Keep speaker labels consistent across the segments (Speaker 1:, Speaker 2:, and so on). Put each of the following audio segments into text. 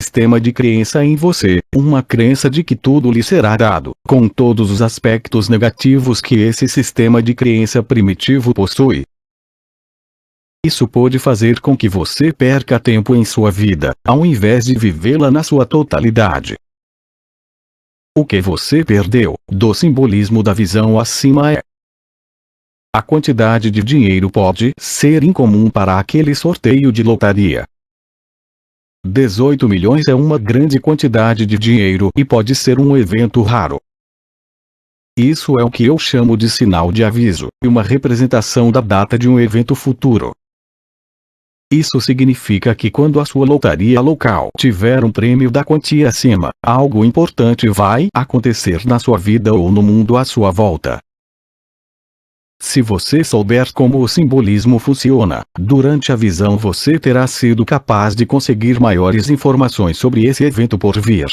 Speaker 1: sistema de crença em você, uma crença de que tudo lhe será dado, com todos os aspectos negativos que esse sistema de crença primitivo possui. Isso pode fazer com que você perca tempo em sua vida, ao invés de vivê-la na sua totalidade. O que você perdeu, do simbolismo da visão acima é: a quantidade de dinheiro pode ser incomum para aquele sorteio de lotaria. 18 milhões é uma grande quantidade de dinheiro e pode ser um evento raro. Isso é o que eu chamo de sinal de aviso, e uma representação da data de um evento futuro. Isso significa que quando a sua lotaria local tiver um prêmio da quantia acima, algo importante vai acontecer na sua vida ou no mundo à sua volta. Se você souber como o simbolismo funciona, durante a visão você terá sido capaz de conseguir maiores informações sobre esse evento por vir.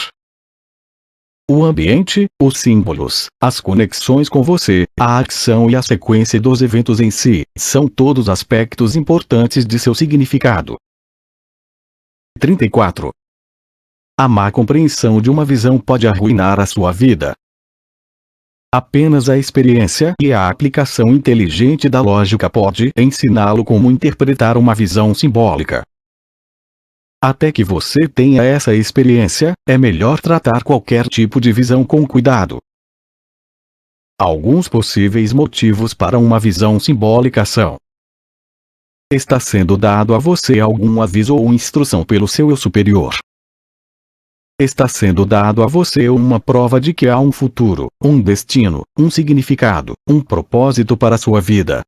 Speaker 1: O ambiente, os símbolos, as conexões com você, a ação e a sequência dos eventos em si, são todos aspectos importantes de seu significado. 34. A má compreensão de uma visão pode arruinar a sua vida. Apenas a experiência e a aplicação inteligente da lógica pode ensiná-lo como interpretar uma visão simbólica. Até que você tenha essa experiência, é melhor tratar qualquer tipo de visão com cuidado. Alguns possíveis motivos para uma visão simbólica são: está sendo dado a você algum aviso ou instrução pelo seu eu superior. Está sendo dado a você uma prova de que há um futuro, um destino, um significado, um propósito para a sua vida.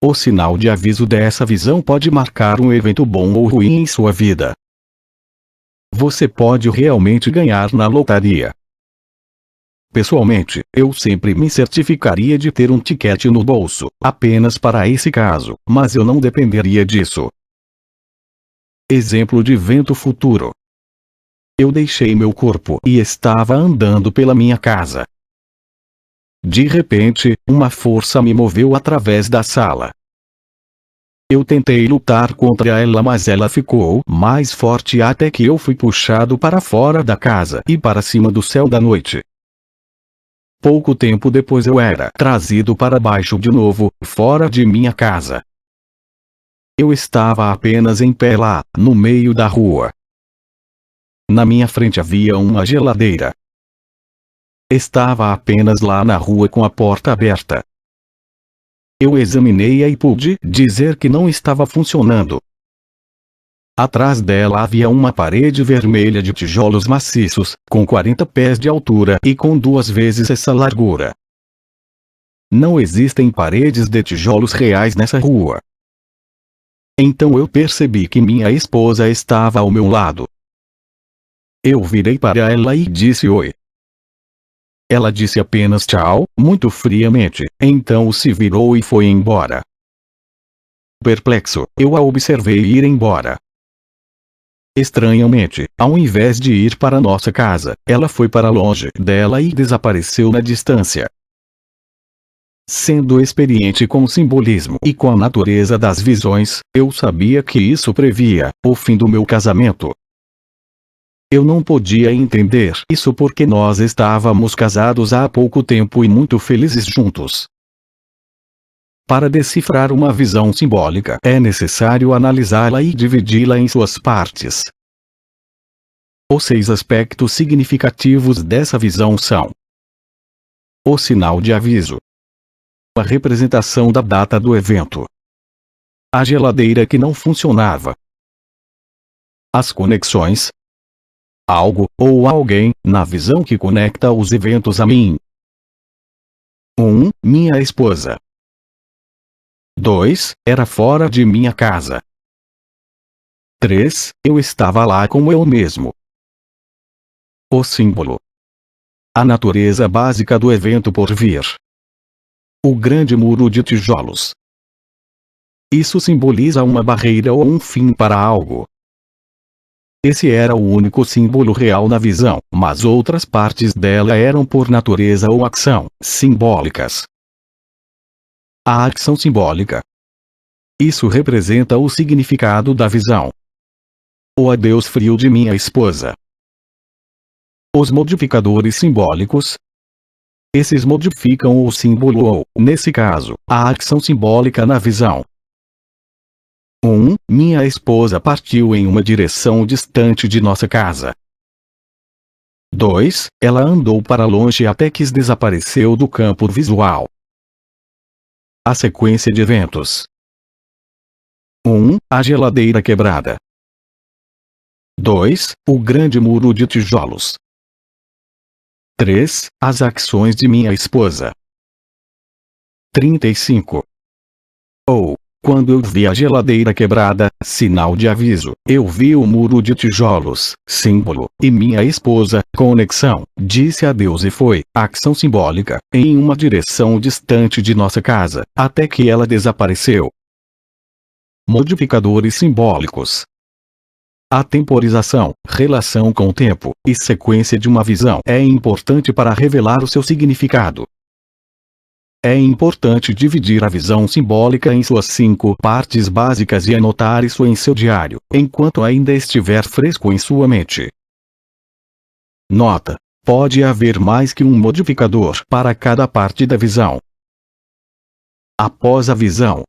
Speaker 1: O sinal de aviso dessa visão pode marcar um evento bom ou ruim em sua vida. Você pode realmente ganhar na lotaria. Pessoalmente, eu sempre me certificaria de ter um tiquete no bolso, apenas para esse caso, mas eu não dependeria disso. Exemplo de evento futuro. Eu deixei meu corpo e estava andando pela minha casa. De repente, uma força me moveu através da sala. Eu tentei lutar contra ela, mas ela ficou mais forte até que eu fui puxado para fora da casa e para cima do céu da noite. Pouco tempo depois eu era trazido para baixo de novo, fora de minha casa. Eu estava apenas em pé lá, no meio da rua. Na minha frente havia uma geladeira. Estava apenas lá na rua com a porta aberta. Eu examinei-a e pude dizer que não estava funcionando. Atrás dela havia uma parede vermelha de tijolos maciços, com 40 pés de altura e com 2 vezes essa largura. Não existem paredes de tijolos reais nessa rua. Então eu percebi que minha esposa estava ao meu lado. Eu virei para ela e disse oi. Ela disse apenas tchau, muito friamente, então se virou e foi embora. Perplexo, eu a observei ir embora. Estranhamente, ao invés de ir para nossa casa, ela foi para longe dela e desapareceu na distância. Sendo experiente com o simbolismo e com a natureza das visões, eu sabia que isso previa o fim do meu casamento. Eu não podia entender isso porque nós estávamos casados há pouco tempo e muito felizes juntos. Para decifrar uma visão simbólica, é necessário analisá-la e dividi-la em suas partes. Os 6 aspectos significativos dessa visão são: o sinal de aviso, a representação da data do evento, a geladeira que não funcionava, as conexões, algo, ou alguém, na visão que conecta os eventos a mim. 1. Minha esposa. 2. Era fora de minha casa. 3. Eu estava lá como eu mesmo. O símbolo. A natureza básica do evento por vir. O grande muro de tijolos. Isso simboliza uma barreira ou um fim para algo. Esse era o único símbolo real na visão, mas outras partes dela eram por natureza ou ação, simbólicas. A ação simbólica. Isso representa o significado da visão. O adeus frio de minha esposa. Os modificadores simbólicos. Esses modificam o símbolo ou, nesse caso, a ação simbólica na visão. 1. Minha esposa partiu em uma direção distante de nossa casa. 2. Ela andou para longe até que desapareceu do campo visual. A sequência de eventos. 1. A geladeira quebrada. 2. O grande muro de tijolos. 3. As ações de minha esposa. 35. Quando eu vi a geladeira quebrada, sinal de aviso, eu vi o muro de tijolos, símbolo, e minha esposa, conexão, disse adeus e foi, ação simbólica, em uma direção distante de nossa casa, até que ela desapareceu. Modificadores simbólicos. A temporização, relação com o tempo, e sequência de uma visão é importante para revelar o seu significado. É importante dividir a visão simbólica em suas 5 partes básicas e anotar isso em seu diário, enquanto ainda estiver fresco em sua mente. Nota: pode haver mais que um modificador para cada parte da visão. Após a visão.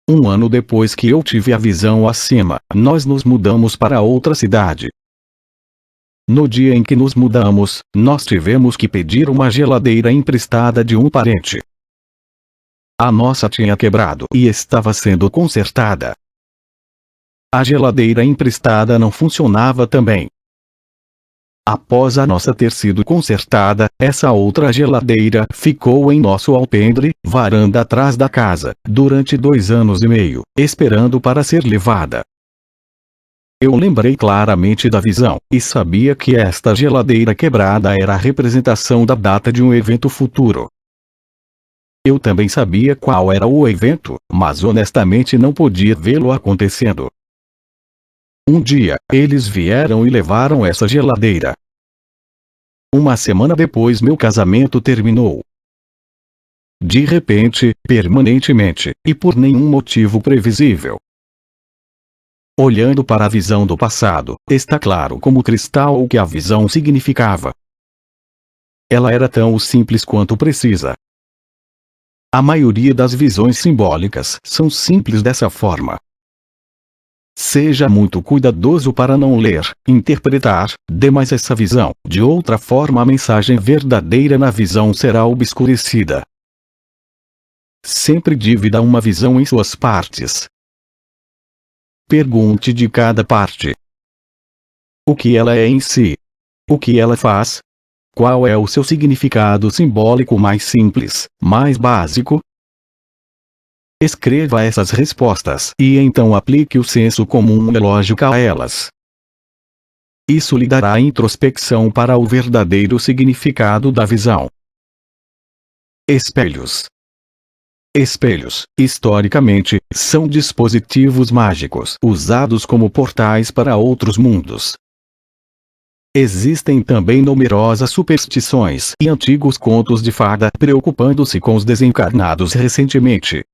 Speaker 1: 1 ano depois que eu tive a visão acima, nós nos mudamos para outra cidade. No dia em que nos mudamos, nós tivemos que pedir uma geladeira emprestada de um parente. A nossa tinha quebrado e estava sendo consertada. A geladeira emprestada não funcionava também. Após a nossa ter sido consertada, essa outra geladeira ficou em nosso alpendre, varanda atrás da casa, durante 2 anos e meio, esperando para ser levada. Eu lembrei claramente da visão, e sabia que esta geladeira quebrada era a representação da data de um evento futuro. Eu também sabia qual era o evento, mas honestamente não podia vê-lo acontecendo. Um dia, eles vieram e levaram essa geladeira. 1 semana depois meu casamento terminou. De repente, permanentemente, e por nenhum motivo previsível. Olhando para a visão do passado, está claro como cristal o que a visão significava. Ela era tão simples quanto precisa. A maioria das visões simbólicas são simples dessa forma. Seja muito cuidadoso para não ler, interpretar, demais essa visão, de outra forma a mensagem verdadeira na visão será obscurecida. Sempre divida uma visão em suas partes. Pergunte de cada parte. O que ela é em si? O que ela faz? Qual é o seu significado simbólico mais simples, mais básico? Escreva essas respostas e então aplique o senso comum e lógica a elas. Isso lhe dará introspecção para o verdadeiro significado da visão. Espelhos. Espelhos, historicamente, são dispositivos mágicos usados como portais para outros mundos. Existem também numerosas superstições e antigos contos de fada preocupando-se com os desencarnados recentemente.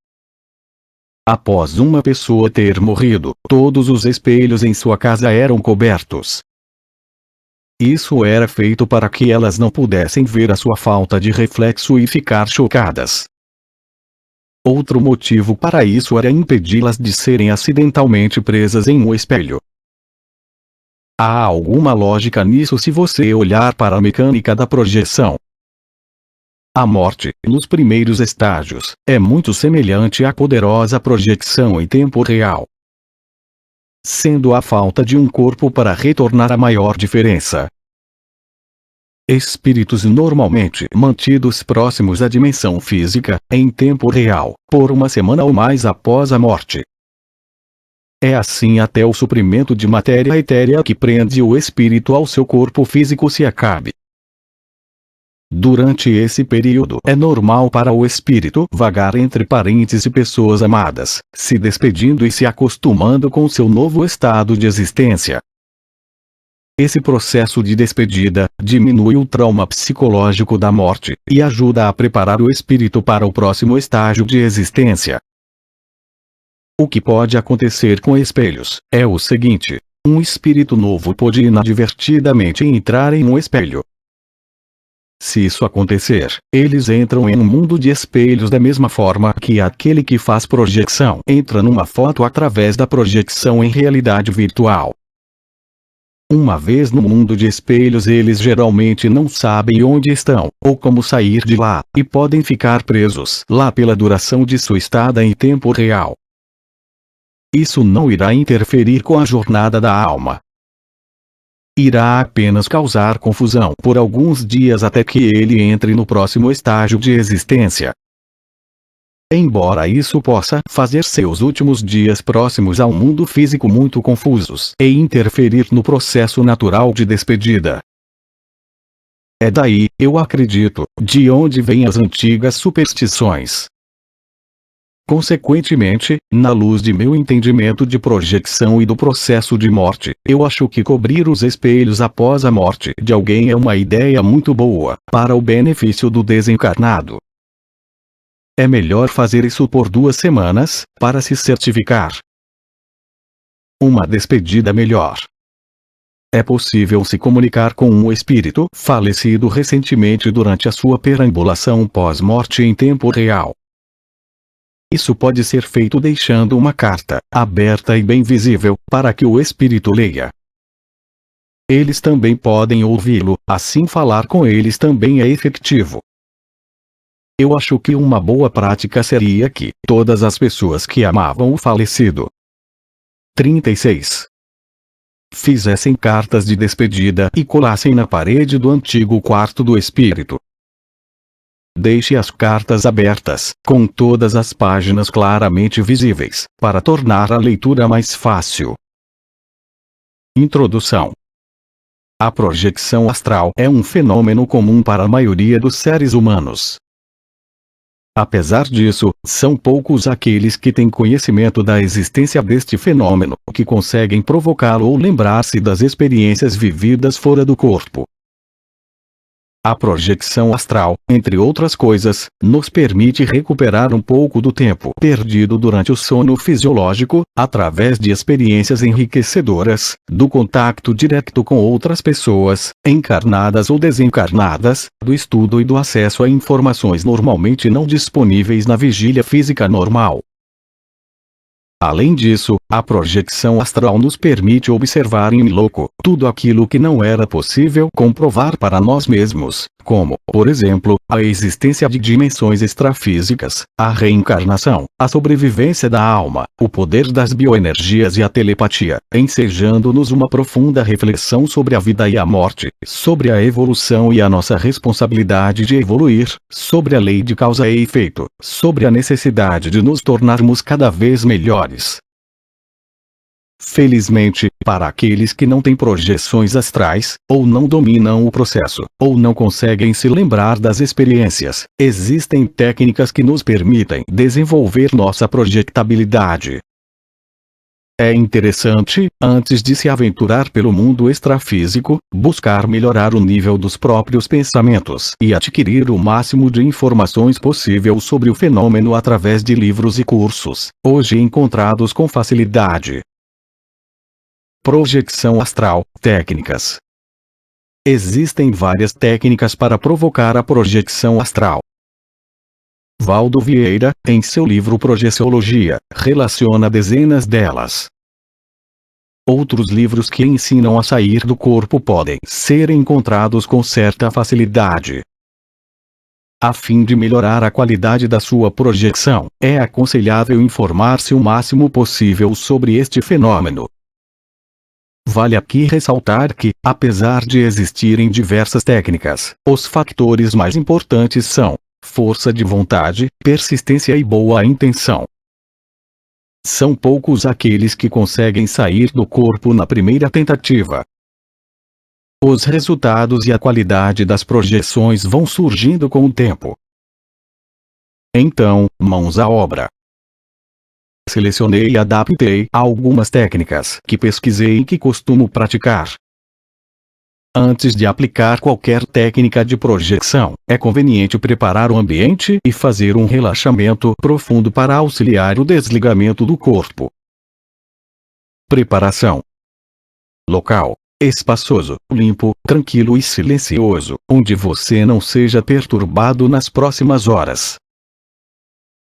Speaker 1: Após uma pessoa ter morrido, todos os espelhos em sua casa eram cobertos. Isso era feito para que elas não pudessem ver a sua falta de reflexo e ficar chocadas. Outro motivo para isso era impedi-las de serem acidentalmente presas em um espelho. Há alguma lógica nisso se você olhar para a mecânica da projeção. A morte, nos primeiros estágios, é muito semelhante à poderosa projeção em tempo real. Sendo a falta de um corpo para retornar a maior diferença. Espíritos normalmente mantidos próximos à dimensão física, em tempo real, por 1 semana ou mais após a morte. É assim até o suprimento de matéria etérea que prende o espírito ao seu corpo físico se acabe. Durante esse período é normal para o espírito vagar entre parentes e pessoas amadas, se despedindo e se acostumando com seu novo estado de existência. Esse processo de despedida diminui o trauma psicológico da morte e ajuda a preparar o espírito para o próximo estágio de existência. O que pode acontecer com espelhos é o seguinte: Um espírito novo pode inadvertidamente entrar em um espelho. Se isso acontecer, eles entram em um mundo de espelhos da mesma forma que aquele que faz projeção entra numa foto através da projeção em realidade virtual. Uma vez no mundo de espelhos, eles geralmente não sabem onde estão, ou como sair de lá, e podem ficar presos lá pela duração de sua estada em tempo real. Isso não irá interferir com a jornada da alma. Irá apenas causar confusão por alguns dias até que ele entre no próximo estágio de existência. Embora isso possa fazer seus últimos dias próximos ao mundo físico muito confusos e interferir no processo natural de despedida. É daí, eu acredito, de onde vêm as antigas superstições. Consequentemente, na luz de meu entendimento de projeção e do processo de morte, eu acho que cobrir os espelhos após a morte de alguém é uma ideia muito boa, para o benefício do desencarnado. É melhor fazer isso por 2 semanas, para se certificar. Uma despedida melhor. É possível se comunicar com um espírito falecido recentemente durante a sua perambulação pós-morte em tempo real. Isso pode ser feito deixando uma carta, aberta e bem visível, para que o espírito leia. Eles também podem ouvi-lo, assim falar com eles também é efetivo. Eu acho que uma boa prática seria que todas as pessoas que amavam o falecido 36 fizessem cartas de despedida e colassem na parede do antigo quarto do espírito. Deixe as cartas abertas, com todas as páginas claramente visíveis, para tornar a leitura mais fácil. Introdução. A projeção astral é um fenômeno comum para a maioria dos seres humanos. Apesar disso, são poucos aqueles que têm conhecimento da existência deste fenômeno, que conseguem provocá-lo ou lembrar-se das experiências vividas fora do corpo. A projeção astral, entre outras coisas, nos permite recuperar um pouco do tempo perdido durante o sono fisiológico, através de experiências enriquecedoras, do contato direto com outras pessoas, encarnadas ou desencarnadas, do estudo e do acesso a informações normalmente não disponíveis na vigília física normal. Além disso, a projeção astral nos permite observar in loco tudo aquilo que não era possível comprovar para nós mesmos, como, por exemplo, a existência de dimensões extrafísicas, a reencarnação, a sobrevivência da alma, o poder das bioenergias e a telepatia, ensejando-nos uma profunda reflexão sobre a vida e a morte, sobre a evolução e a nossa responsabilidade de evoluir, sobre a lei de causa e efeito, sobre a necessidade de nos tornarmos cada vez melhores. Felizmente, para aqueles que não têm projeções astrais, ou não dominam o processo, ou não conseguem se lembrar das experiências, existem técnicas que nos permitem desenvolver nossa projectabilidade. É interessante, antes de se aventurar pelo mundo extrafísico, buscar melhorar o nível dos próprios pensamentos e adquirir o máximo de informações possível sobre o fenômeno através de livros e cursos, hoje encontrados com facilidade. Projeção astral, técnicas. Existem várias técnicas para provocar a projeção astral. Valdo Vieira, em seu livro Projeciologia, relaciona dezenas delas. Outros livros que ensinam a sair do corpo podem ser encontrados com certa facilidade. A fim de melhorar a qualidade da sua projeção, é aconselhável informar-se o máximo possível sobre este fenômeno. Vale aqui ressaltar que, apesar de existirem diversas técnicas, os fatores mais importantes são força de vontade, persistência e boa intenção. São poucos aqueles que conseguem sair do corpo na primeira tentativa. Os resultados e a qualidade das projeções vão surgindo com o tempo. Então, mãos à obra. Selecionei e adaptei algumas técnicas que pesquisei e que costumo praticar. Antes de aplicar qualquer técnica de projeção, é conveniente preparar o ambiente e fazer um relaxamento profundo para auxiliar o desligamento do corpo. Preparação. Local: espaçoso, limpo, tranquilo e silencioso, onde você não seja perturbado nas próximas horas.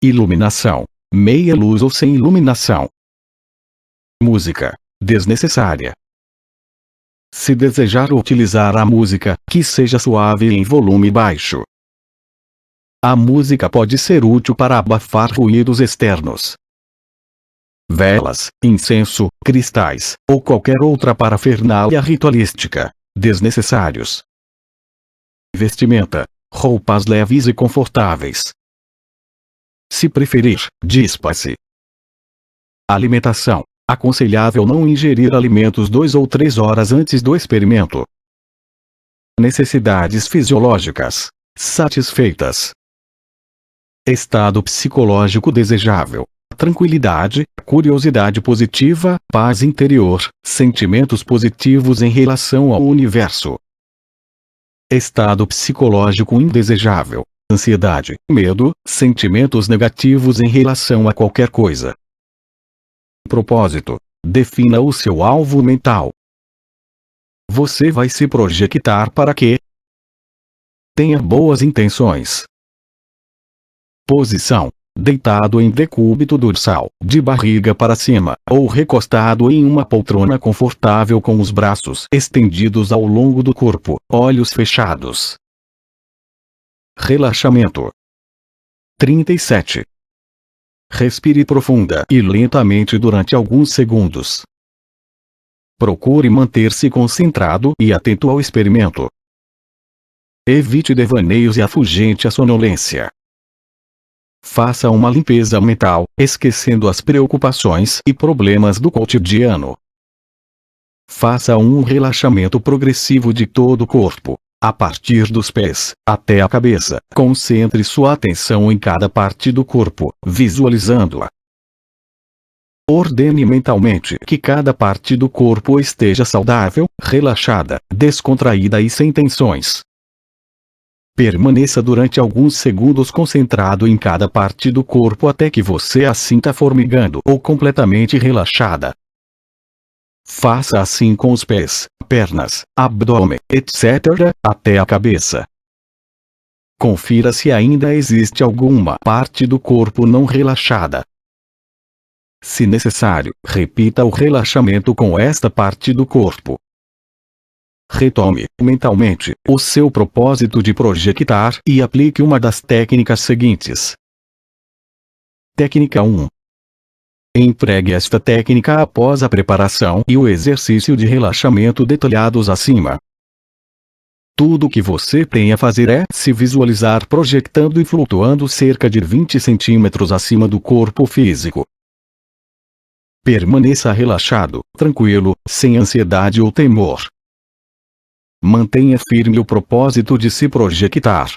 Speaker 1: Iluminação: meia luz ou sem iluminação. Música: desnecessária. Se desejar utilizar a música, que seja suave e em volume baixo. A música pode ser útil para abafar ruídos externos. Velas, incenso, cristais, ou qualquer outra parafernália ritualística, desnecessários. Vestimenta: roupas leves e confortáveis. Se preferir, dispa-se. Alimentação: aconselhável não ingerir alimentos 2 ou 3 horas antes do experimento. Necessidades fisiológicas satisfeitas. Estado psicológico desejável: tranquilidade, curiosidade positiva, paz interior, sentimentos positivos em relação ao universo. Estado psicológico indesejável: ansiedade, medo, sentimentos negativos em relação a qualquer coisa. Propósito: defina o seu alvo mental. Você vai se projetar para quê? Tenha boas intenções. Posição: deitado em decúbito dorsal, de barriga para cima, ou recostado em uma poltrona confortável com os braços estendidos ao longo do corpo, olhos fechados. Relaxamento. 37. Respire profunda e lentamente durante alguns segundos. Procure manter-se concentrado e atento ao experimento. Evite devaneios e afugente a sonolência. Faça uma limpeza mental, esquecendo as preocupações e problemas do cotidiano. Faça um relaxamento progressivo de todo o corpo, a partir dos pés até a cabeça. Concentre sua atenção em cada parte do corpo, visualizando-a. Ordene mentalmente que cada parte do corpo esteja saudável, relaxada, descontraída e sem tensões. Permaneça durante alguns segundos concentrado em cada parte do corpo até que você a sinta formigando ou completamente relaxada. Faça assim com os pés, pernas, abdômen, etc., até a cabeça. Confira se ainda existe alguma parte do corpo não relaxada. Se necessário, repita o relaxamento com esta parte do corpo. Retome, mentalmente, o seu propósito de projetar e aplique uma das técnicas seguintes. Técnica 1. Empregue esta técnica após a preparação e o exercício de relaxamento detalhados acima. Tudo o que você tem a fazer é se visualizar projetando e flutuando cerca de 20 centímetros acima do corpo físico. Permaneça relaxado, tranquilo, sem ansiedade ou temor. Mantenha firme o propósito de se projetar.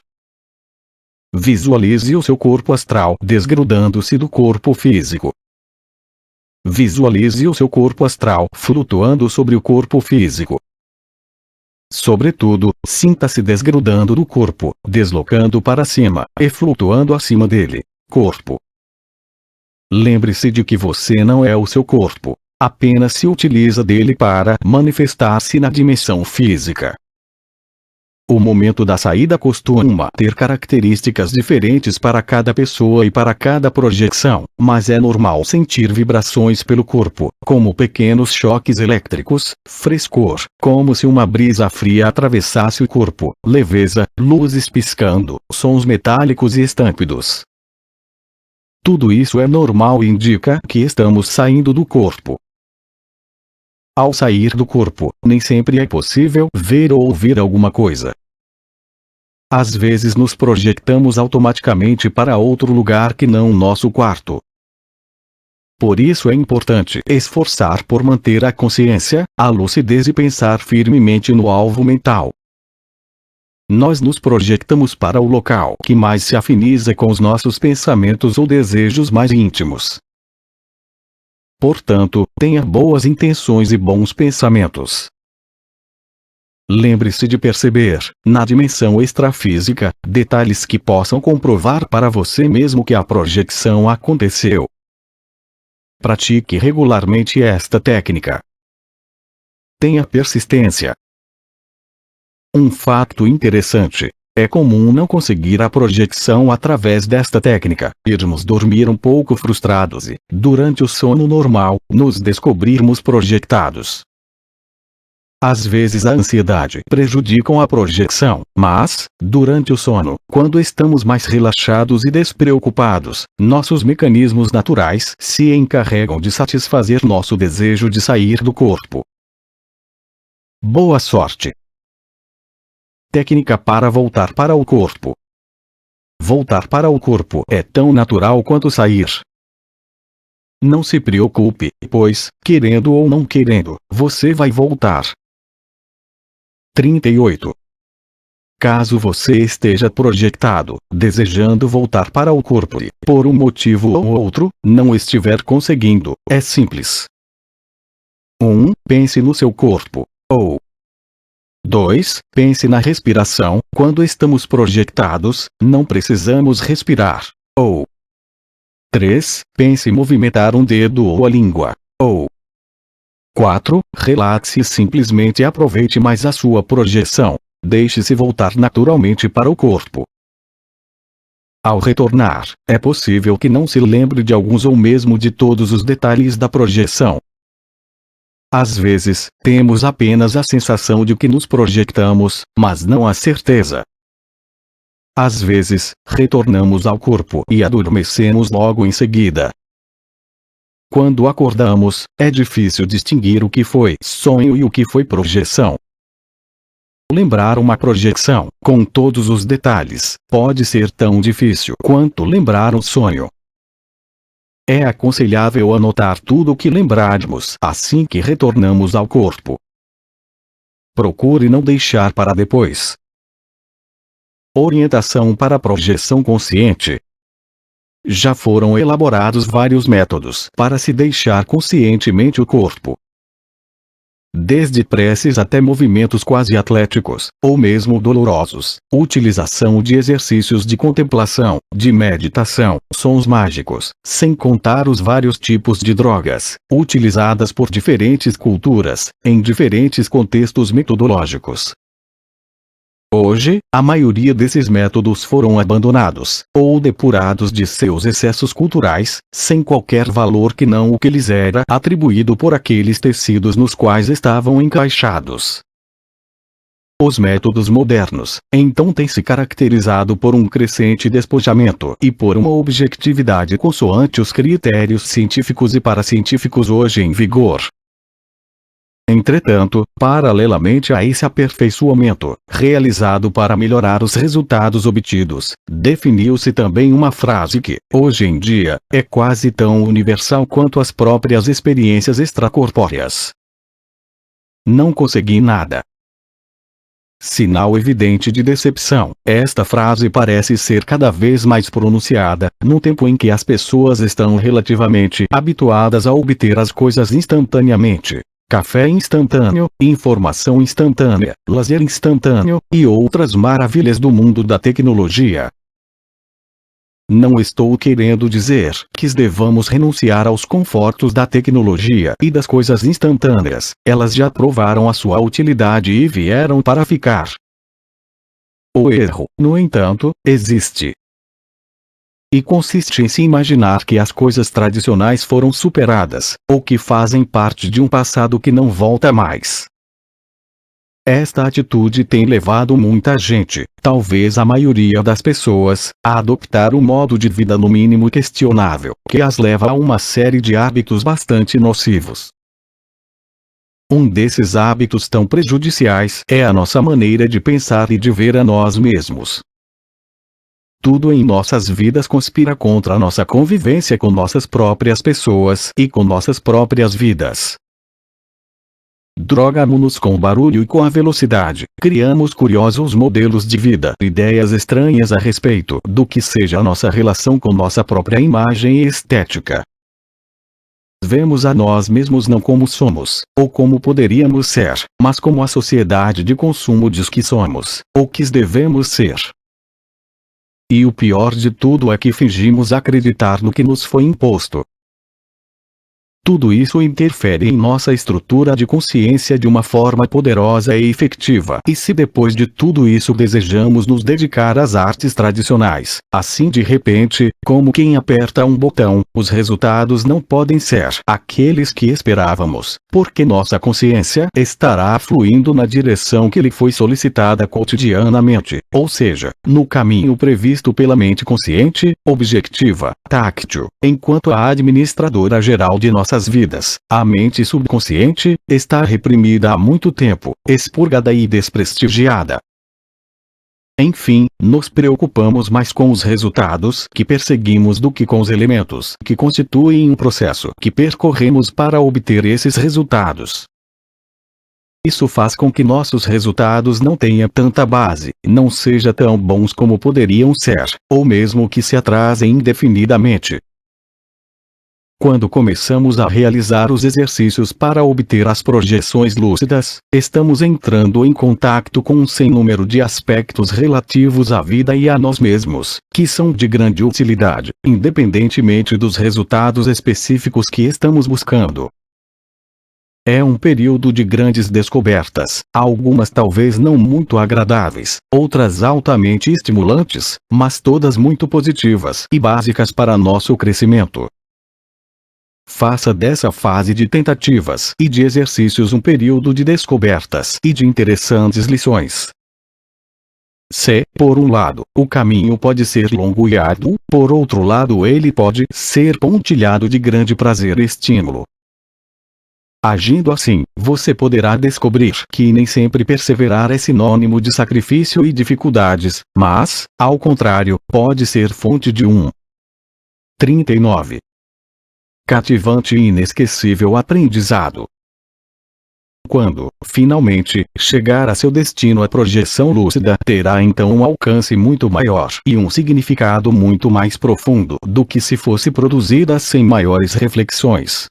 Speaker 1: Visualize o seu corpo astral desgrudando-se do corpo físico. Visualize o seu corpo astral flutuando sobre o corpo físico. Sobretudo, sinta-se desgrudando do corpo, deslocando para cima e flutuando acima dele. Corpo. Lembre-se de que você não é o seu corpo. Apenas se utiliza dele para manifestar-se na dimensão física. O momento da saída costuma ter características diferentes para cada pessoa e para cada projeção, mas é normal sentir vibrações pelo corpo, como pequenos choques elétricos, frescor, como se uma brisa fria atravessasse o corpo, leveza, luzes piscando, sons metálicos e estâmpidos. Tudo isso é normal e indica que estamos saindo do corpo. Ao sair do corpo, nem sempre é possível ver ou ouvir alguma coisa. Às vezes nos projetamos automaticamente para outro lugar que não o nosso quarto. Por isso é importante esforçar por manter a consciência, a lucidez e pensar firmemente no alvo mental. Nós nos projetamos para o local que mais se afiniza com os nossos pensamentos ou desejos mais íntimos. Portanto, tenha boas intenções e bons pensamentos. Lembre-se de perceber, na dimensão extrafísica, detalhes que possam comprovar para você mesmo que a projeção aconteceu. Pratique regularmente esta técnica. Tenha persistência. Um fato interessante. É comum não conseguir a projeção através desta técnica, irmos dormir um pouco frustrados e, durante o sono normal, nos descobrirmos projetados. Às vezes a ansiedade prejudica a projeção, mas, durante o sono, quando estamos mais relaxados e despreocupados, nossos mecanismos naturais se encarregam de satisfazer nosso desejo de sair do corpo. Boa sorte! Técnica para voltar para o corpo. Voltar para o corpo é tão natural quanto sair. Não se preocupe, pois, querendo ou não querendo, você vai voltar. 38. Caso você esteja projetado, desejando voltar para o corpo e, por um motivo ou outro, não estiver conseguindo, é simples. 1. Pense no seu corpo. Ou 2. Pense na respiração. Quando estamos projetados, não precisamos respirar. Ou 3. Pense em movimentar um dedo ou a língua. Ou 4. Relaxe e simplesmente aproveite mais a sua projeção. Deixe-se voltar naturalmente para o corpo. Ao retornar, é possível que não se lembre de alguns ou mesmo de todos os detalhes da projeção. Às vezes, temos apenas a sensação de que nos projetamos, mas não a certeza. Às vezes, retornamos ao corpo e adormecemos logo em seguida. Quando acordamos, é difícil distinguir o que foi sonho e o que foi projeção. Lembrar uma projeção, com todos os detalhes, pode ser tão difícil quanto lembrar um sonho. É aconselhável anotar tudo o que lembrarmos assim que retornamos ao corpo. Procure não deixar para depois. Orientação para a projeção consciente. Já foram elaborados vários métodos para se deixar conscientemente o corpo. Desde preces até movimentos quase atléticos, ou mesmo dolorosos, utilização de exercícios de contemplação, de meditação, sons mágicos, sem contar os vários tipos de drogas, utilizadas por diferentes culturas, em diferentes contextos metodológicos. Hoje, a maioria desses métodos foram abandonados, ou depurados de seus excessos culturais, sem qualquer valor que não o que lhes era atribuído por aqueles tecidos nos quais estavam encaixados. Os métodos modernos, então, têm se caracterizado por um crescente despojamento e por uma objetividade consoante os critérios científicos e paracientíficos hoje em vigor. Entretanto, paralelamente a esse aperfeiçoamento, realizado para melhorar os resultados obtidos, definiu-se também uma frase que, hoje em dia, é quase tão universal quanto as próprias experiências extracorpóreas. Não consegui nada. Sinal evidente de decepção. Esta frase parece ser cada vez mais pronunciada, num tempo em que as pessoas estão relativamente habituadas a obter as coisas instantaneamente. Café instantâneo, informação instantânea, lazer instantâneo, e outras maravilhas do mundo da tecnologia. Não estou querendo dizer que devamos renunciar aos confortos da tecnologia e das coisas instantâneas, elas já provaram a sua utilidade e vieram para ficar. O erro, no entanto, existe. E consiste em se imaginar que as coisas tradicionais foram superadas, ou que fazem parte de um passado que não volta mais. Esta atitude tem levado muita gente, talvez a maioria das pessoas, a adoptar um modo de vida no mínimo questionável, que as leva a uma série de hábitos bastante nocivos. Um desses hábitos tão prejudiciais é a nossa maneira de pensar e de ver a nós mesmos. Tudo em nossas vidas conspira contra a nossa convivência com nossas próprias pessoas e com nossas próprias vidas. Drogamos-nos com o barulho e com a velocidade, criamos curiosos modelos de vida, ideias estranhas a respeito do que seja a nossa relação com nossa própria imagem e estética. Vemos a nós mesmos não como somos, ou como poderíamos ser, mas como a sociedade de consumo diz que somos, ou que devemos ser. E o pior de tudo é que fingimos acreditar no que nos foi imposto. Tudo isso interfere em nossa estrutura de consciência de uma forma poderosa e efetiva. E se depois de tudo isso desejamos nos dedicar às artes tradicionais, assim de repente, como quem aperta um botão, os resultados não podem ser aqueles que esperávamos, porque nossa consciência estará fluindo na direção que lhe foi solicitada cotidianamente, ou seja, no caminho previsto pela mente consciente, objetiva, táctil, enquanto a administradora geral de nossas vidas, a mente subconsciente, está reprimida há muito tempo, expurgada e desprestigiada. Enfim, nos preocupamos mais com os resultados que perseguimos do que com os elementos que constituem um processo que percorremos para obter esses resultados. Isso faz com que nossos resultados não tenham tanta base, não sejam tão bons como poderiam ser, ou mesmo que se atrasem indefinidamente. Quando começamos a realizar os exercícios para obter as projeções lúcidas, estamos entrando em contato com um sem número de aspectos relativos à vida e a nós mesmos, que são de grande utilidade, independentemente dos resultados específicos que estamos buscando. É um período de grandes descobertas, algumas talvez não muito agradáveis, outras altamente estimulantes, mas todas muito positivas e básicas para nosso crescimento. Faça dessa fase de tentativas e de exercícios um período de descobertas e de interessantes lições. Se, por um lado, o caminho pode ser longo e árduo, por outro lado ele pode ser pontilhado de grande prazer e estímulo. Agindo assim, você poderá descobrir que nem sempre perseverar é sinônimo de sacrifício e dificuldades, mas, ao contrário, pode ser fonte de 39. Cativante e inesquecível aprendizado. Quando, finalmente, chegar a seu destino, a projeção lúcida terá então um alcance muito maior e um significado muito mais profundo do que se fosse produzida sem maiores reflexões.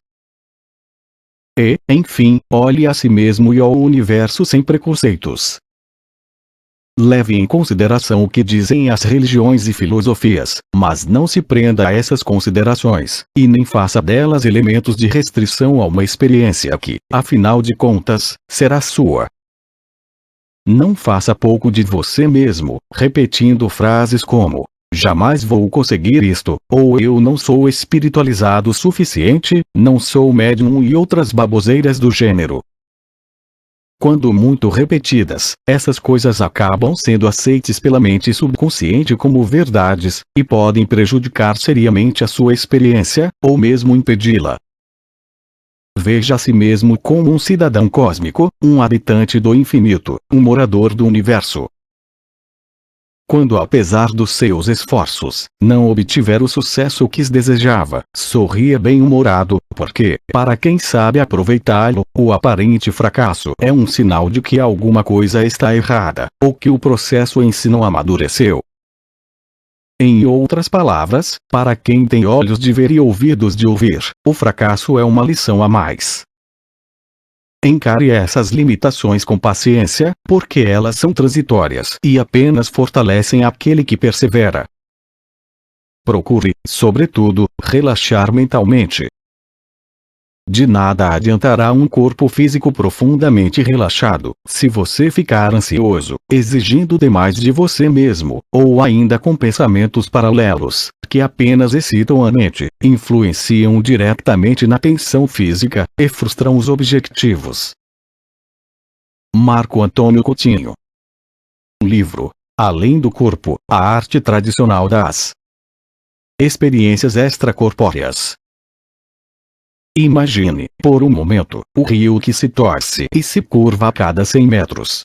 Speaker 1: E, enfim, olhe a si mesmo e ao universo sem preconceitos. Leve em consideração o que dizem as religiões e filosofias, mas não se prenda a essas considerações, e nem faça delas elementos de restrição a uma experiência que, afinal de contas, será sua. Não faça pouco de você mesmo, repetindo frases como: jamais vou conseguir isto, ou eu não sou espiritualizado o suficiente, não sou médium e outras baboseiras do gênero. Quando muito repetidas, essas coisas acabam sendo aceites pela mente subconsciente como verdades, e podem prejudicar seriamente a sua experiência, ou mesmo impedi-la. Veja a si mesmo como um cidadão cósmico, um habitante do infinito, um morador do universo. Quando, apesar dos seus esforços, não obtiver o sucesso que desejava, sorria bem-humorado, porque, para quem sabe aproveitá-lo, o aparente fracasso é um sinal de que alguma coisa está errada, ou que o processo em si não amadureceu. Em outras palavras, para quem tem olhos de ver e ouvidos de ouvir, o fracasso é uma lição a mais. Encare essas limitações com paciência, porque elas são transitórias e apenas fortalecem aquele que persevera. Procure, sobretudo, relaxar mentalmente. De nada adiantará um corpo físico profundamente relaxado, se você ficar ansioso, exigindo demais de você mesmo, ou ainda com pensamentos paralelos, que apenas excitam a mente, influenciam diretamente na tensão física, e frustram os objetivos. Marco Antônio Coutinho. Livro: Além do Corpo, a Arte Tradicional das Experiências Extracorpóreas. Imagine, por um momento, o rio que se torce e se curva a cada 100 metros.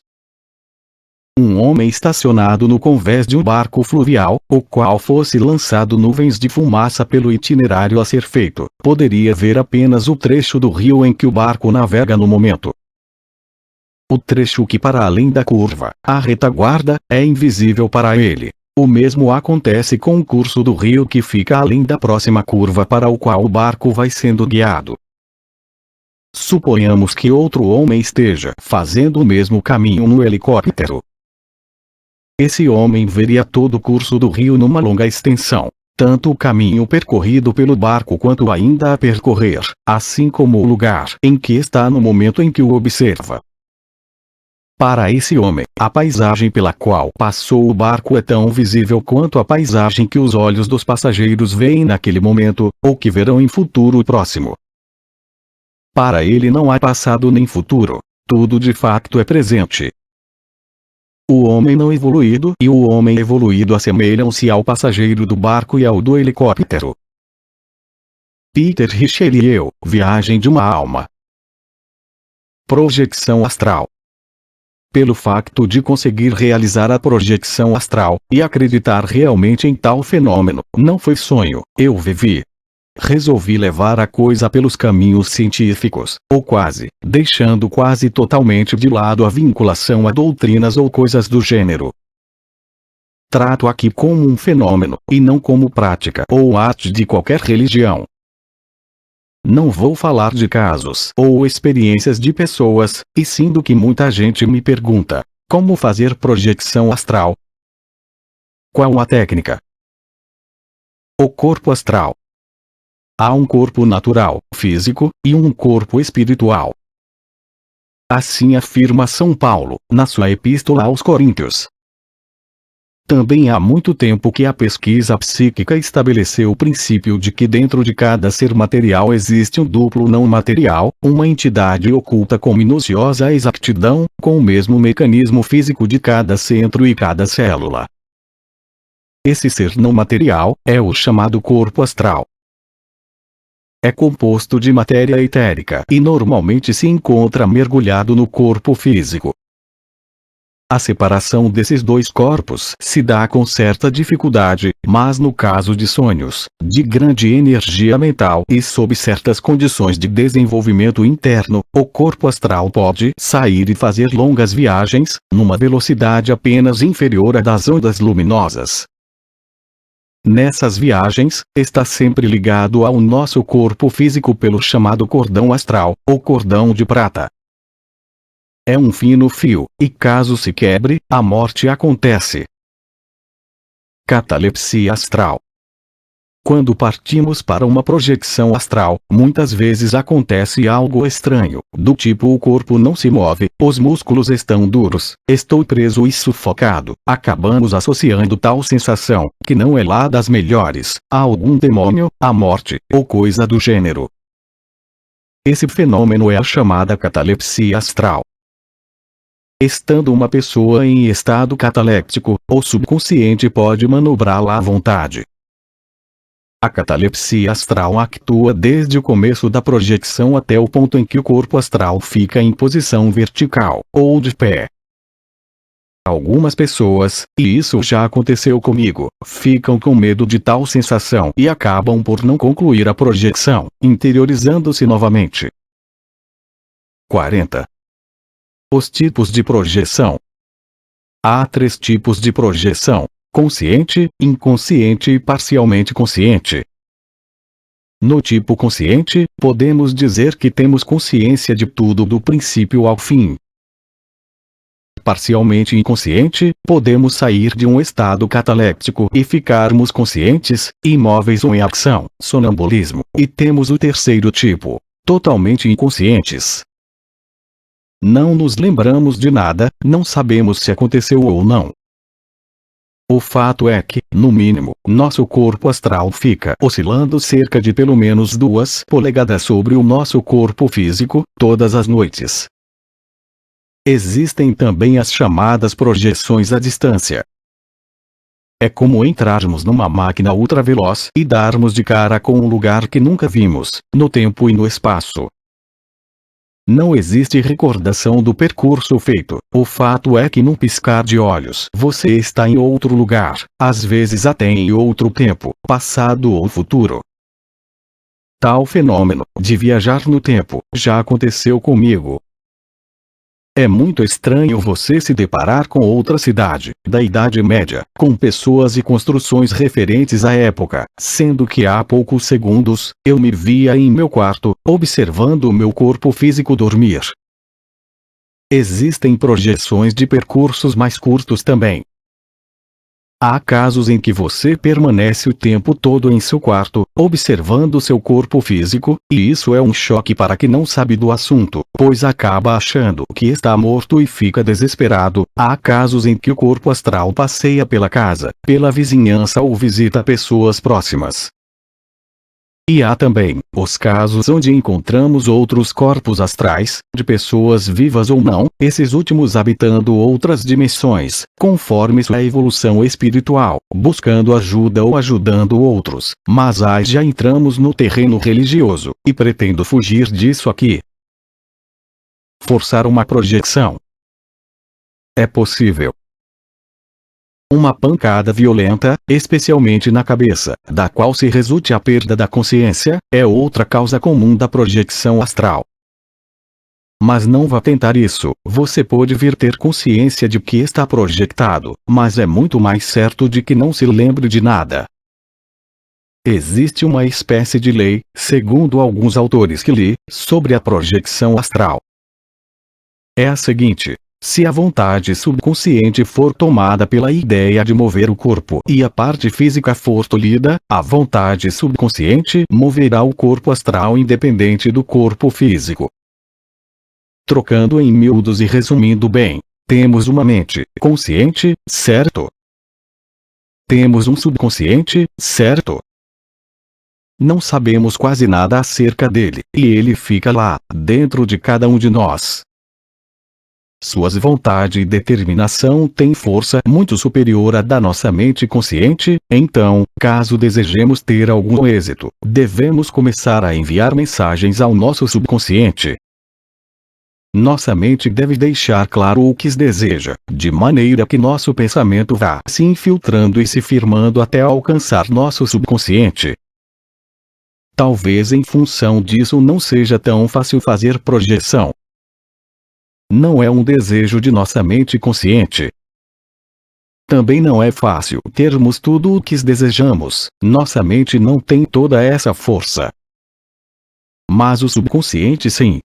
Speaker 1: Um homem estacionado no convés de um barco fluvial, o qual fosse lançado nuvens de fumaça pelo itinerário a ser feito, poderia ver apenas o trecho do rio em que o barco navega no momento. O trecho que para além da curva, a retaguarda, é invisível para ele. O mesmo acontece com o curso do rio que fica além da próxima curva para o qual o barco vai sendo guiado. Suponhamos que outro homem esteja fazendo o mesmo caminho no helicóptero. Esse homem veria todo o curso do rio numa longa extensão. tanto o caminho percorrido pelo barco quanto ainda a percorrer, assim como o lugar em que está no momento em que o observa. Para esse homem, a paisagem pela qual passou o barco é tão visível quanto a paisagem que os olhos dos passageiros veem naquele momento, ou que verão em futuro próximo. Para ele não há passado nem futuro, tudo de facto é presente. O homem não evoluído e o homem evoluído assemelham-se ao passageiro do barco e ao do helicóptero. Peter Richelieu, Viagem de uma Alma. Projeção astral. Pelo facto de conseguir realizar a projeção astral, e acreditar realmente em tal fenômeno, não foi sonho, eu vivi. Resolvi levar a coisa pelos caminhos científicos, ou quase, deixando quase totalmente de lado a vinculação a doutrinas ou coisas do gênero. Trato aqui como um fenômeno, e não como prática ou arte de qualquer religião. Não vou falar de casos ou experiências de pessoas, e sim do que muita gente me pergunta: como fazer projeção astral? Qual a técnica? O corpo astral. Há um corpo natural, físico, e um corpo espiritual. Assim afirma São Paulo, na sua Epístola aos Coríntios. Também há muito tempo que a pesquisa psíquica estabeleceu o princípio de que dentro de cada ser material existe um duplo não material, uma entidade oculta com minuciosa exatidão, com o mesmo mecanismo físico de cada centro e cada célula. Esse ser não material é o chamado corpo astral. É composto de matéria etérica e normalmente se encontra mergulhado no corpo físico. A separação desses dois corpos se dá com certa dificuldade, mas no caso de sonhos, de grande energia mental e sob certas condições de desenvolvimento interno, o corpo astral pode sair e fazer longas viagens, numa velocidade apenas inferior à das ondas luminosas. Nessas viagens, está sempre ligado ao nosso corpo físico pelo chamado cordão astral, ou cordão de prata. É um fino fio, e caso se quebre, a morte acontece. Catalepsia astral. Quando partimos para uma projeção astral, muitas vezes acontece algo estranho, do tipo o corpo não se move, os músculos estão duros, estou preso e sufocado. Acabamos associando tal sensação, que não é lá das melhores, a algum demônio, a morte, ou coisa do gênero. Esse fenômeno é a chamada catalepsia astral. Estando uma pessoa em estado cataléptico, o subconsciente pode manobrá-la à vontade. A catalepsia astral atua desde o começo da projeção até o ponto em que o corpo astral fica em posição vertical, ou de pé. Algumas pessoas, e isso já aconteceu comigo, ficam com medo de tal sensação e acabam por não concluir a projeção, interiorizando-se novamente. 40. Os tipos de projeção. Há 3 tipos de projeção: consciente, inconsciente e parcialmente consciente. No tipo consciente, podemos dizer que temos consciência de tudo do princípio ao fim. Parcialmente inconsciente, podemos sair de um estado cataléptico e ficarmos conscientes, imóveis ou em ação, sonambulismo. E temos o terceiro tipo, totalmente inconscientes. Não nos lembramos de nada, não sabemos se aconteceu ou não. O fato é que, no mínimo, nosso corpo astral fica oscilando cerca de pelo menos 2 polegadas sobre o nosso corpo físico, todas as noites. Existem também as chamadas projeções à distância. É como entrarmos numa máquina ultraveloz e darmos de cara com um lugar que nunca vimos, no tempo e no espaço. Não existe recordação do percurso feito, o fato é que num piscar de olhos você está em outro lugar, às vezes até em outro tempo, passado ou futuro. Tal fenômeno, de viajar no tempo, já aconteceu comigo. É muito estranho você se deparar com outra cidade, da Idade Média, com pessoas e construções referentes à época, sendo que há poucos segundos, eu me via em meu quarto, observando o meu corpo físico dormir. Existem projeções de percursos mais curtos também. Há casos em que você permanece o tempo todo em seu quarto, observando seu corpo físico, e isso é um choque para quem não sabe do assunto, pois acaba achando que está morto e fica desesperado. Há casos em que o corpo astral passeia pela casa, pela vizinhança ou visita pessoas próximas. E há também os casos onde encontramos outros corpos astrais, de pessoas vivas ou não, esses últimos habitando outras dimensões, conforme sua evolução espiritual, buscando ajuda ou ajudando outros. Mas aí já entramos no terreno religioso, e pretendo fugir disso aqui. Forçar uma projeção. É possível. Uma pancada violenta, especialmente na cabeça, da qual se resulte a perda da consciência, é outra causa comum da projeção astral. Mas não vá tentar isso. Você pode vir ter consciência de que está projetado, mas é muito mais certo de que não se lembre de nada. Existe uma espécie de lei, segundo alguns autores que li, sobre a projeção astral. É a seguinte: se a vontade subconsciente for tomada pela ideia de mover o corpo e a parte física for tolhida, a vontade subconsciente moverá o corpo astral independente do corpo físico. Trocando em miúdos e resumindo bem, temos uma mente consciente, certo? Temos um subconsciente, certo? Não sabemos quase nada acerca dele, e ele fica lá, dentro de cada um de nós. Suas vontade e determinação têm força muito superior à da nossa mente consciente, então, caso desejemos ter algum êxito, devemos começar a enviar mensagens ao nosso subconsciente. Nossa mente deve deixar claro o que deseja, de maneira que nosso pensamento vá se infiltrando e se firmando até alcançar nosso subconsciente. Talvez em função disso não seja tão fácil fazer projeção. Não é um desejo de nossa mente consciente. Também não é fácil termos tudo o que desejamos, nossa mente não tem toda essa força. Mas o subconsciente sim.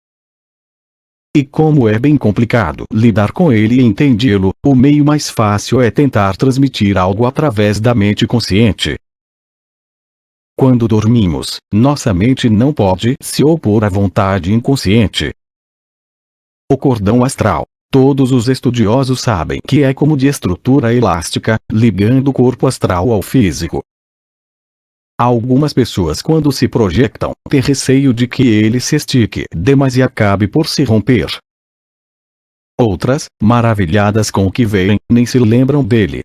Speaker 1: E como é bem complicado lidar com ele e entendê-lo, o meio mais fácil é tentar transmitir algo através da mente consciente. Quando dormimos, nossa mente não pode se opor à vontade inconsciente. O cordão astral. Todos os estudiosos sabem que é como de estrutura elástica, ligando o corpo astral ao físico. Algumas pessoas, quando se projetam, têm receio de que ele se estique demais e acabe por se romper. Outras, maravilhadas com o que veem, nem se lembram dele.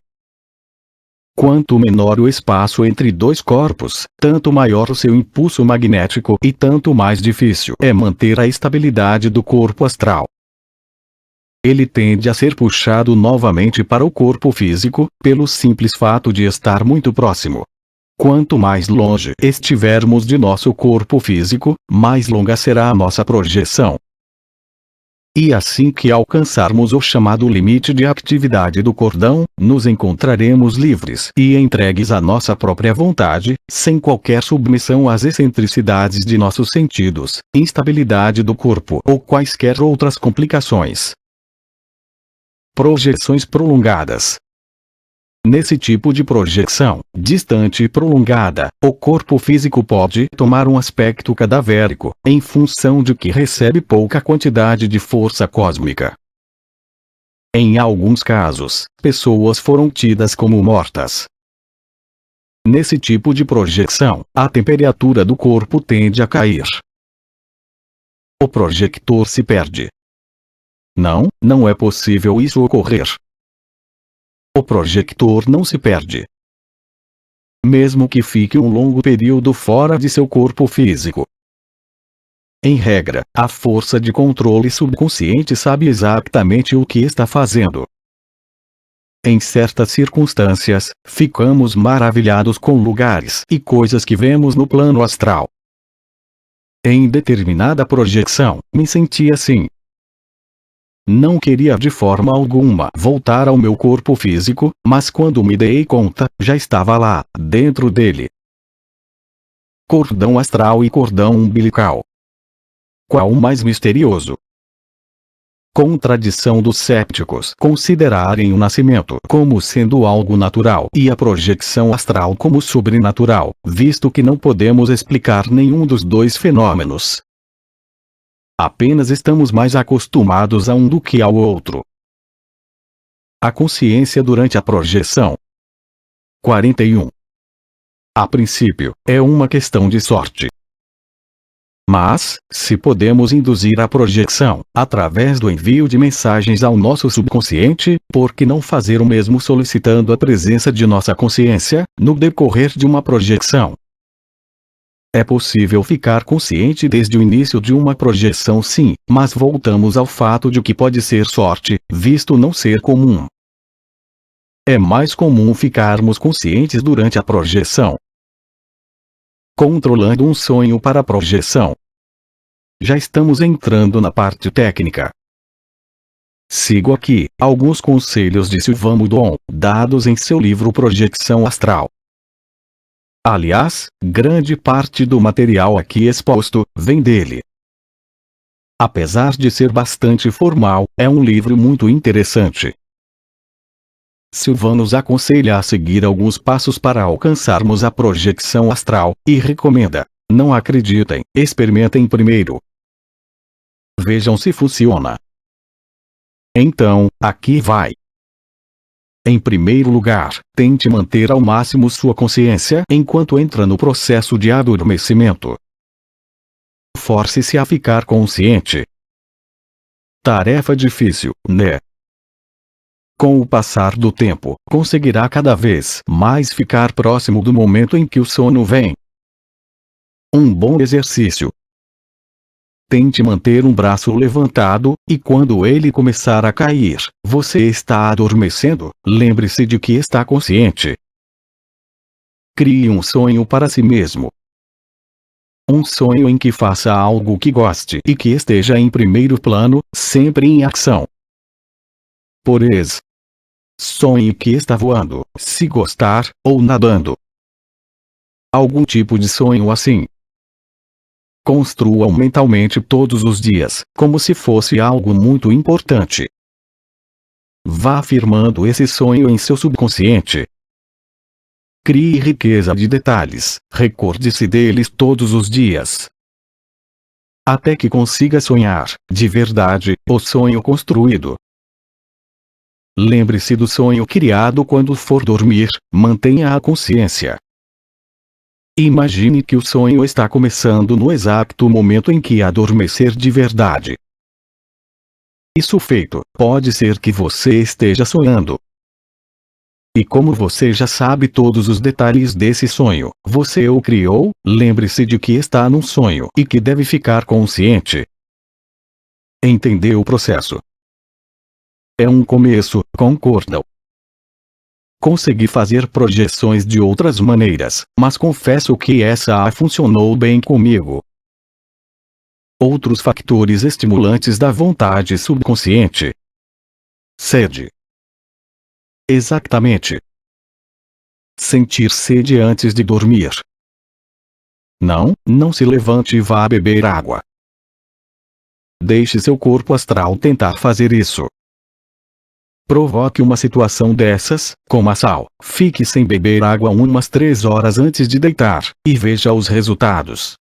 Speaker 1: Quanto menor o espaço entre dois corpos, tanto maior o seu impulso magnético e tanto mais difícil é manter a estabilidade do corpo astral. Ele tende a ser puxado novamente para o corpo físico, pelo simples fato de estar muito próximo. Quanto mais longe estivermos de nosso corpo físico, mais longa será a nossa projeção. E assim que alcançarmos o chamado limite de atividade do cordão, nos encontraremos livres e entregues à nossa própria vontade, sem qualquer submissão às excentricidades de nossos sentidos, instabilidade do corpo ou quaisquer outras complicações. Projeções prolongadas. Nesse tipo de projeção, distante e prolongada, o corpo físico pode tomar um aspecto cadavérico, em função de que recebe pouca quantidade de força cósmica. Em alguns casos, pessoas foram tidas como mortas. Nesse tipo de projeção, a temperatura do corpo tende a cair. O projector se perde. Não, não é possível isso ocorrer. O projector não se perde. Mesmo que fique um longo período fora de seu corpo físico. Em regra, a força de controle subconsciente sabe exatamente o que está fazendo. Em certas circunstâncias, ficamos maravilhados com lugares e coisas que vemos no plano astral. Em determinada projeção, me senti assim. Não queria de forma alguma voltar ao meu corpo físico, mas quando me dei conta, já estava lá, dentro dele. Cordão astral e cordão umbilical. Qual o mais misterioso? Contradição dos cépticos considerarem o nascimento como sendo algo natural e a projeção astral como sobrenatural, visto que não podemos explicar nenhum dos dois fenômenos. Apenas estamos mais acostumados a um do que ao outro. A consciência durante a projeção. 41. A princípio, é uma questão de sorte. Mas, se podemos induzir a projeção, através do envio de mensagens ao nosso subconsciente, por que não fazer o mesmo solicitando a presença de nossa consciência, no decorrer de uma projeção? É possível ficar consciente desde o início de uma projeção, sim, mas voltamos ao fato de que pode ser sorte, visto não ser comum. É mais comum ficarmos conscientes durante a projeção. Controlando um sonho para a projeção. Já estamos entrando na parte técnica. Sigo aqui alguns conselhos de Sylvain Moudon, dados em seu livro Projeção Astral. Aliás, grande parte do material aqui exposto vem dele. Apesar de ser bastante formal, é um livro muito interessante. Sylvain nos aconselha a seguir alguns passos para alcançarmos a projeção astral, e recomenda: não acreditem, experimentem primeiro. Vejam se funciona. Então, aqui vai. Em primeiro lugar, tente manter ao máximo sua consciência enquanto entra no processo de adormecimento. Force-se a ficar consciente. Tarefa difícil, né? Com o passar do tempo, conseguirá cada vez mais ficar próximo do momento em que o sono vem. Um bom exercício. Tente manter um braço levantado, e quando ele começar a cair, você está adormecendo, lembre-se de que está consciente. Crie um sonho para si mesmo. Um sonho em que faça algo que goste e que esteja em primeiro plano, sempre em ação. Por exemplo, sonhe que está voando, se gostar, ou nadando. Algum tipo de sonho assim. Construa-o mentalmente todos os dias, como se fosse algo muito importante. Vá afirmando esse sonho em seu subconsciente. Crie riqueza de detalhes, recorde-se deles todos os dias. Até que consiga sonhar, de verdade, o sonho construído. Lembre-se do sonho criado quando for dormir, mantenha a consciência. Imagine que o sonho está começando no exato momento em que adormecer de verdade. Isso feito, pode ser que você esteja sonhando. E como você já sabe todos os detalhes desse sonho, você o criou, lembre-se de que está num sonho e que deve ficar consciente. Entendeu o processo? É um começo, concordam? Consegui fazer projeções de outras maneiras, mas confesso que essa funcionou bem comigo. Outros fatores estimulantes da vontade subconsciente. Sede. Exatamente. Sentir sede antes de dormir. Não se levante e vá beber água. Deixe seu corpo astral tentar fazer isso. Provoque uma situação dessas, como a sal. Fique sem beber água umas 3 horas antes de deitar, e veja os resultados.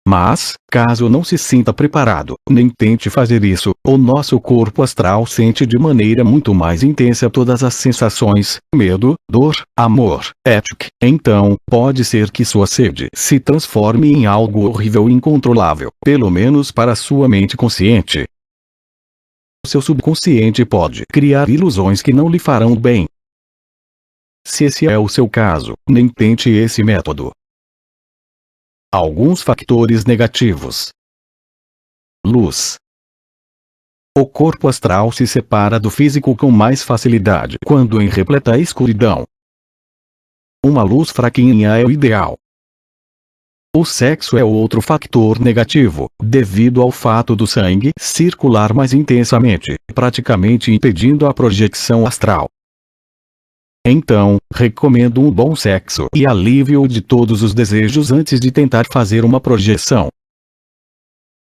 Speaker 1: Mas, caso não se sinta preparado, nem tente fazer isso, o nosso corpo astral sente de maneira muito mais intensa todas as sensações, medo, dor, amor, etc. Então, pode ser que sua sede se transforme em algo horrível e incontrolável, pelo menos para sua mente consciente. Seu subconsciente pode criar ilusões que não lhe farão bem. Se esse é o seu caso, nem tente esse método. Alguns fatores negativos. Luz. O corpo astral se separa do físico com mais facilidade quando em repleta escuridão. Uma luz fraquinha é o ideal. O sexo é outro fator negativo, devido ao fato do sangue circular mais intensamente, praticamente impedindo a projeção astral. Então, recomendo um bom sexo e alívio de todos os desejos antes de tentar fazer uma projeção.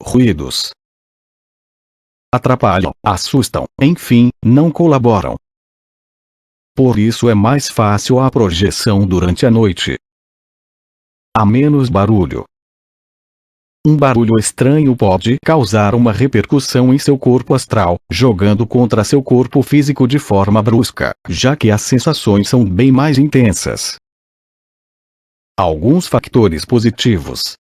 Speaker 1: Ruídos. atrapalham, assustam, enfim, não colaboram. Por isso é mais fácil a projeção durante a noite. Há menos barulho. Um barulho estranho pode causar uma repercussão em seu corpo astral, jogando contra seu corpo físico de forma brusca, já que as sensações são bem mais intensas. Alguns fatores positivos: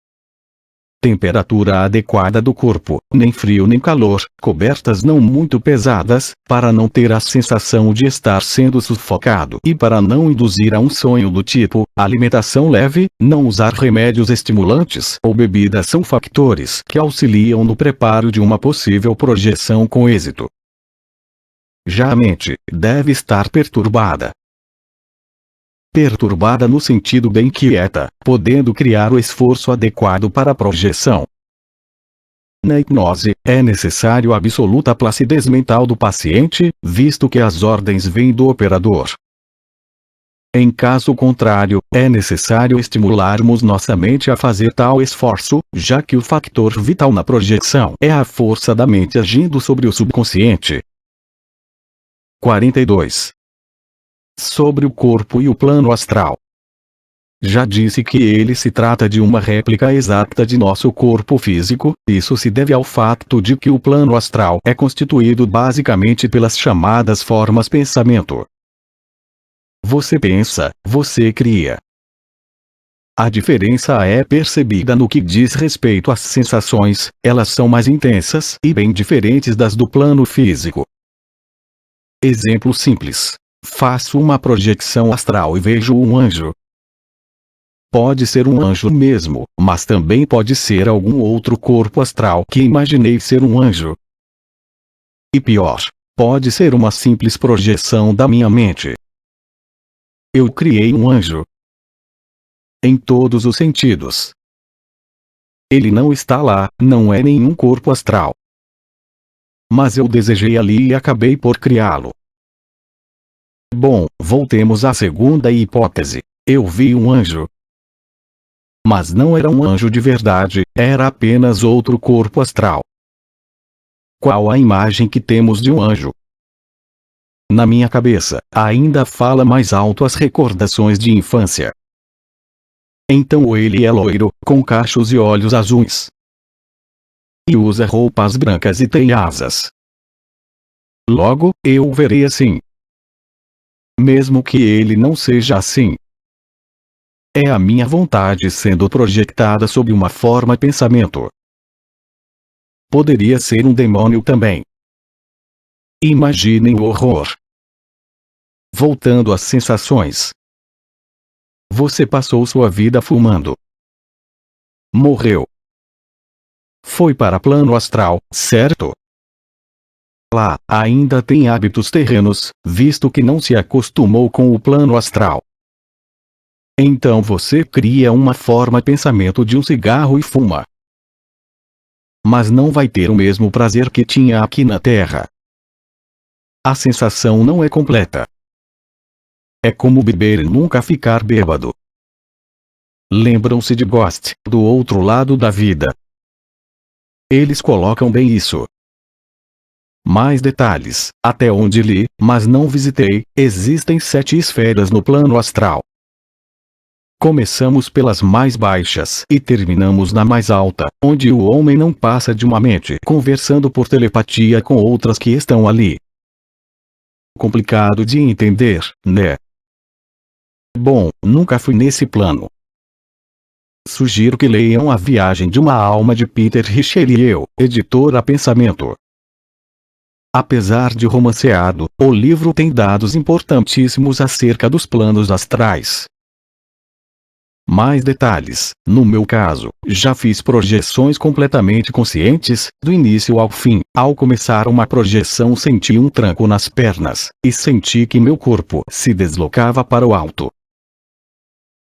Speaker 1: temperatura adequada do corpo, nem frio nem calor, cobertas não muito pesadas, para não ter a sensação de estar sendo sufocado e para não induzir a um sonho do tipo, alimentação leve, não usar remédios estimulantes ou bebidas são factores que auxiliam no preparo de uma possível projeção com êxito. Já a mente deve estar perturbada. Perturbada no sentido bem quieta, podendo criar o esforço adequado para a projeção. Na hipnose, é necessário a absoluta placidez mental do paciente, visto que as ordens vêm do operador. Em caso contrário, é necessário estimularmos nossa mente a fazer tal esforço, já que o fator vital na projeção é a força da mente agindo sobre o subconsciente. 42. Sobre o corpo e o plano astral. Já disse que ele se trata de uma réplica exata de nosso corpo físico, isso se deve ao fato de que o plano astral é constituído basicamente pelas chamadas formas pensamento. Você pensa, você cria. A diferença é percebida no que diz respeito às sensações, elas são mais intensas e bem diferentes das do plano físico. Exemplo simples. Faço uma projeção astral e vejo um anjo. Pode ser um anjo mesmo, mas também pode ser algum outro corpo astral que imaginei ser um anjo. E pior, pode ser uma simples projeção da minha mente. Eu criei um anjo. Em todos os sentidos. Ele não está lá, não é nenhum corpo astral. Mas eu desejei ali e acabei por criá-lo. Bom, voltemos à segunda hipótese. Eu vi um anjo. Mas não era um anjo de verdade, era apenas outro corpo astral. Qual a imagem que temos de um anjo? Na minha cabeça, ainda fala mais alto as recordações de infância. Então ele é loiro, com cachos e olhos azuis. E usa roupas brancas e tem asas. Logo, eu o verei assim. Mesmo que ele não seja assim. É a minha vontade sendo projetada sob uma forma pensamento. Poderia ser um demônio também. Imaginem o horror. Voltando às sensações. Você passou sua vida fumando. Morreu. Foi para plano astral, certo? Lá, ainda tem hábitos terrenos, visto que não se acostumou com o plano astral. Então você cria uma forma pensamento de um cigarro e fuma. Mas não vai ter o mesmo prazer que tinha aqui na Terra. A sensação não é completa. É como beber e nunca ficar bêbado. Lembram-se de Ghost, do outro lado da vida. Eles colocam bem isso. Mais detalhes, até onde li, mas não visitei, existem 7 esferas no plano astral. Começamos pelas mais baixas e terminamos na mais alta, onde o homem não passa de uma mente conversando por telepatia com outras que estão ali. Complicado de entender, né? Bom, nunca fui nesse plano. Sugiro que leiam A Viagem de uma Alma de Peter Richelieu, editor A Pensamento. Apesar de romanceado, o livro tem dados importantíssimos acerca dos planos astrais. Mais detalhes, no meu caso, já fiz projeções completamente conscientes, do início ao fim. Ao começar uma projeção senti um tranco nas pernas, e senti que meu corpo se deslocava para o alto.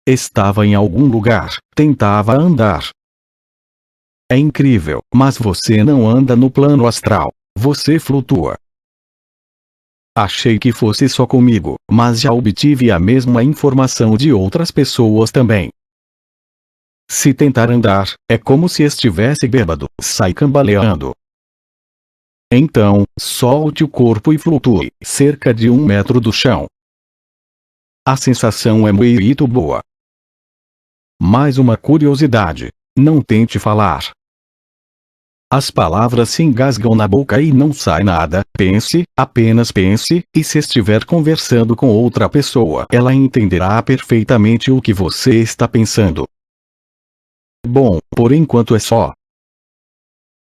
Speaker 1: Estava em algum lugar, tentava andar. É incrível, mas você não anda no plano astral, você flutua. Achei que fosse só comigo, mas já obtive a mesma informação de outras pessoas também. Se tentar andar, é como se estivesse bêbado, sai cambaleando. Então, solte o corpo e flutue cerca de 1 metro do chão. A sensação é muito boa. Mais uma curiosidade: não tente falar. As palavras se engasgam na boca e não sai nada. Pense, apenas pense, e se estiver conversando com outra pessoa, ela entenderá perfeitamente o que você está pensando. Bom, por enquanto é só.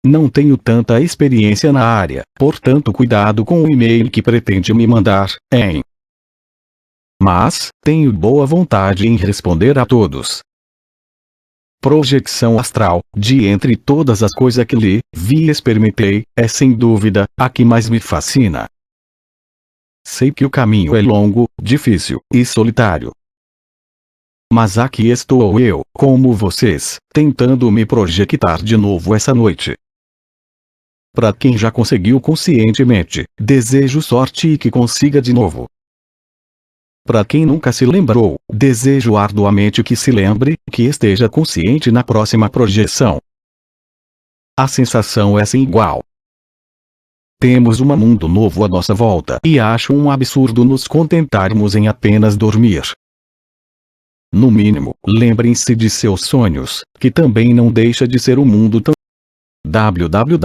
Speaker 1: Não tenho tanta experiência na área, portanto cuidado com o e-mail que pretende me mandar, hein? Mas, tenho boa vontade em responder a todos. Projeção astral, de entre todas as coisas que li, vi e experimentei, é sem dúvida, a que mais me fascina. Sei que o caminho é longo, difícil e solitário. Mas aqui estou eu, como vocês, tentando me projetar de novo essa noite. Para quem já conseguiu conscientemente, desejo sorte e que consiga de novo. Para quem nunca se lembrou, desejo arduamente que se lembre, que esteja consciente na próxima projeção. A sensação é sem igual. Temos um mundo novo à nossa volta e acho um absurdo nos contentarmos em apenas dormir. No mínimo, lembrem-se de seus sonhos, que também não deixa de ser um mundo tão. www.ib.org.br